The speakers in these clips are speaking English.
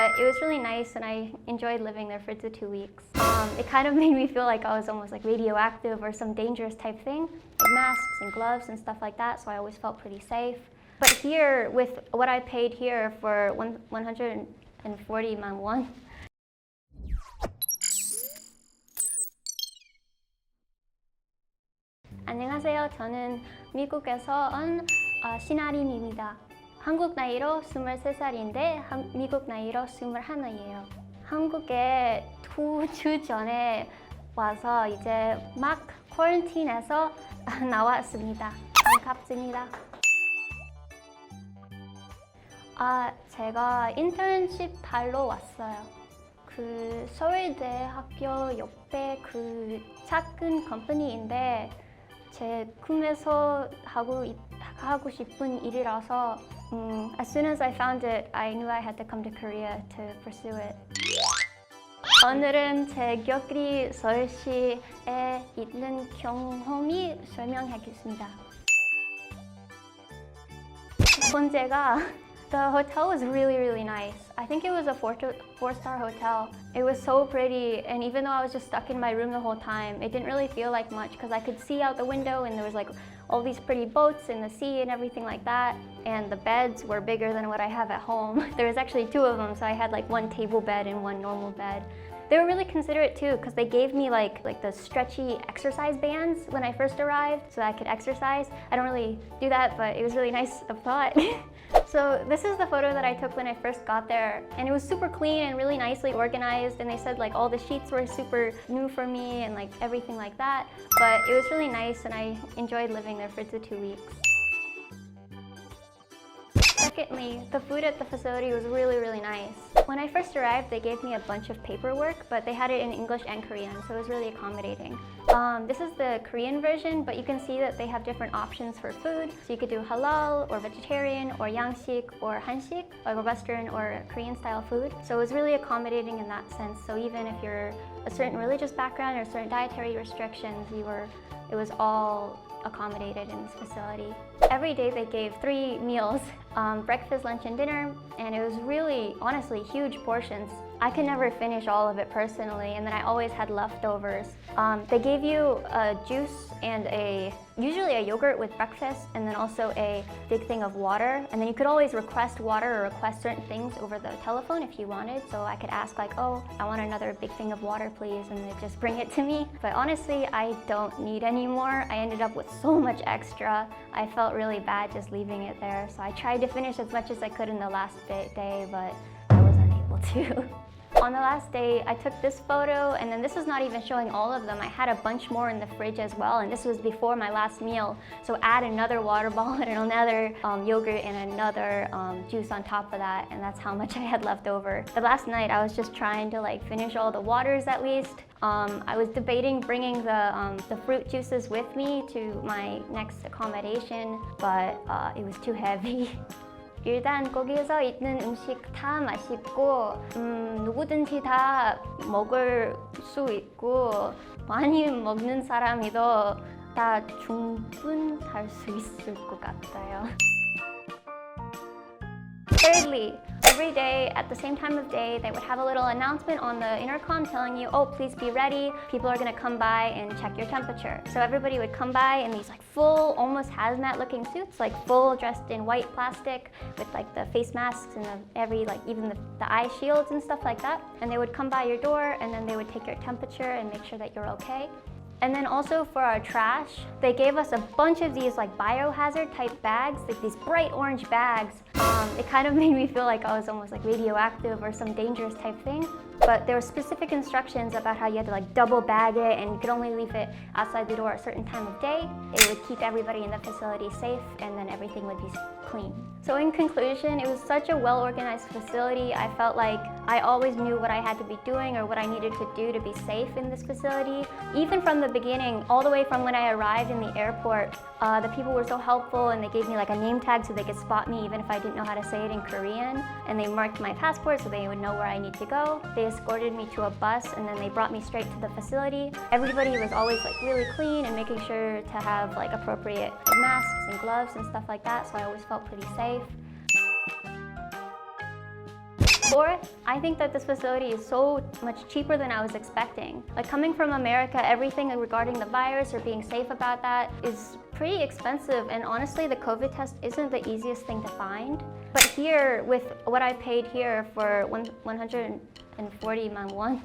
But it was really nice and I enjoyed living there for the 2 weeks. It kind of made me feel like I was almost like radioactive or some dangerous type thing, like masks and gloves and stuff like that, so I always felt pretty safe. But here, with what I paid here for 140만 won, 안녕하세요. 저는 미국에서 온 신아린입니다. 한국 나이로 23살인데 미국 나이로 21이에요. 한국에 2주 전에 와서 이제 막 쿼런틴에서 나왔습니다. 반갑습니다. 제가 인턴십 하러 왔어요. 그 서울대학교 옆에 그 작은 컴퍼니인데 제 꿈에서 하고 싶은 일이라서 as soon as I found it, I knew I had to come to Korea to pursue it. 오늘은 제 격리시설에 있는 경험이 설명하겠습니다. 첫 번째가 the hotel was really nice. I think it was a four-star hotel. It was so pretty, and even though I was just stuck in my room the whole time, it didn't really feel like much because I could see out the window and there was like all these pretty boats in the sea and everything like that. And the beds were bigger than what I have at home. There was actually 2 of them, so I had like 1 table bed and 1 normal bed. They were really considerate too, because they gave me like the stretchy exercise bands when I first arrived, so I could exercise. I don't really do that, but it was really nice of thought. So this is the photo that I took when I first got there, and it was super clean and really nicely organized, and they said like all the sheets were super new for me and like everything like that. But it was really nice and I enjoyed living there for the 2 weeks. Secondly, the food at the facility was really nice. When I first arrived, they gave me a bunch of paperwork, but they had it in English and Korean, so it was really accommodating. This is the Korean version, but you can see that they have different options for food. So you could do halal, or vegetarian, or yangsik, or hansik, like a Western or Korean style food. So it was really accommodating in that sense. So even if you're a certain religious background or certain dietary restrictions, it was all accommodated in this facility. Every day they gave 3 meals, breakfast, lunch, and dinner, and it was really, honestly, huge portions. I could never finish all of it personally, and then I always had leftovers. They gave you a juice and usually a yogurt with breakfast, and then also a big thing of water. And then you could always request water or request certain things over the telephone if you wanted. So I could ask like, oh, I want another big thing of water, please, and they'd just bring it to me. But honestly, I don't need any more. I ended up with so much extra. I felt really bad just leaving it there. So I tried to finish as much as I could in the last day, but I was unable to. On the last day, I took this photo, and then this is not even showing all of them. I had a bunch more in the fridge as well, and this was before my last meal. So add another water bottle and another yogurt and another juice on top of that, and that's how much I had left over. The last night, I was just trying to like finish all the waters at least. I was debating bringing the fruit juices with me to my next accommodation, but it was too heavy. 일단 거기에서 있는 음식 다 맛있고 누구든지 다 먹을 수 있고 많이 먹는 사람이도 다 충분할 수 있을 것 같아요. Thirdly, every day at the same time of day, they would have a little announcement on the intercom telling you, oh, please be ready. People are gonna come by and check your temperature. So everybody would come by in these like full, almost hazmat looking suits, like full dressed in white plastic with like the face masks and even the eye shields and stuff like that. And they would come by your door and then they would take your temperature and make sure that you're okay. And then also for our trash, they gave us a bunch of these like biohazard type bags, like these bright orange bags. It kind of made me feel like I was almost like radioactive or some dangerous type thing. But there were specific instructions about how you had to like double bag it and you could only leave it outside the door at a certain time of day. It would keep everybody in the facility safe and then everything would be clean. So in conclusion, it was such a well-organized facility. I felt like I always knew what I had to be doing or what I needed to do to be safe in this facility. Even from the beginning, all the way from when I arrived in the airport, the people were so helpful and they gave me like a name tag so they could spot me even if I didn't know how to say it in Korean. And they marked my passport so they would know where I need to go. They escorted me to a bus and then they brought me straight to the facility. Everybody was always like really clean and making sure to have like appropriate masks and gloves and stuff like that, so I always felt pretty safe. Fourth, I think that this facility is so much cheaper than I was expecting. Like coming from America, everything regarding the virus or being safe about that is pretty expensive, and honestly the COVID test isn't the easiest thing to find. But here, with what I paid here for 140만 won,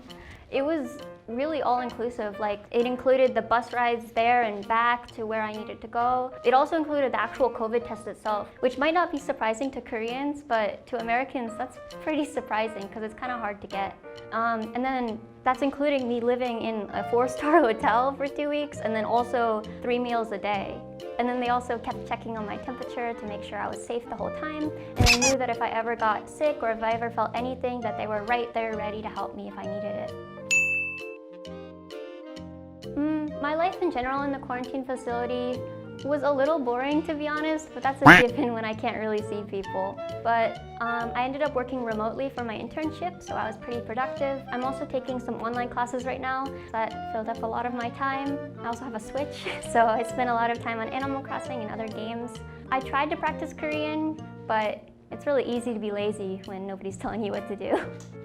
it was really all-inclusive. Like, it included the bus rides there and back to where I needed to go. It also included the actual COVID test itself, which might not be surprising to Koreans, but to Americans, that's pretty surprising because it's kind of hard to get. And then that's including me living in a 4-star hotel for 2 weeks, and then also 3 meals a day. And then they also kept checking on my temperature to make sure I was safe the whole time. And I knew that if I ever got sick or if I ever felt anything, that they were right there ready to help me if I needed it. My life in general in the quarantine facility was a little boring, to be honest, but that's a given when I can't really see people. But I ended up working remotely for my internship, so I was pretty productive. I'm also taking some online classes right now that filled up a lot of my time. I also have a Switch, so I spent a lot of time on Animal Crossing and other games. I tried to practice Korean, but it's really easy to be lazy when nobody's telling you what to do.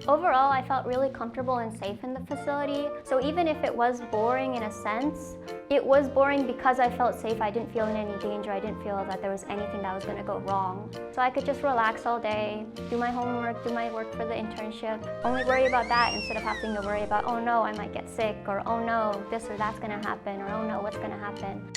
Overall, I felt really comfortable and safe in the facility. So even if it was boring in a sense, it was boring because I felt safe. I didn't feel in any danger. I didn't feel that there was anything that was gonna go wrong. So I could just relax all day, do my homework, do my work for the internship, only worry about that instead of having to worry about, oh no, I might get sick, or oh no, this or that's gonna happen, or oh no, what's gonna happen.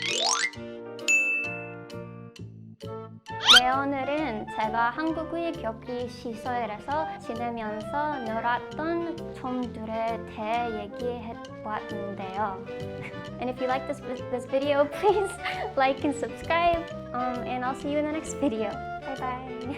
네, 오늘은 제가 한국의 격리시설에서 지내면서 놀았던 점들에 대해 얘기해봤는데요. And if you like this video, please like and subscribe, and I'll see you in the next video. Bye bye.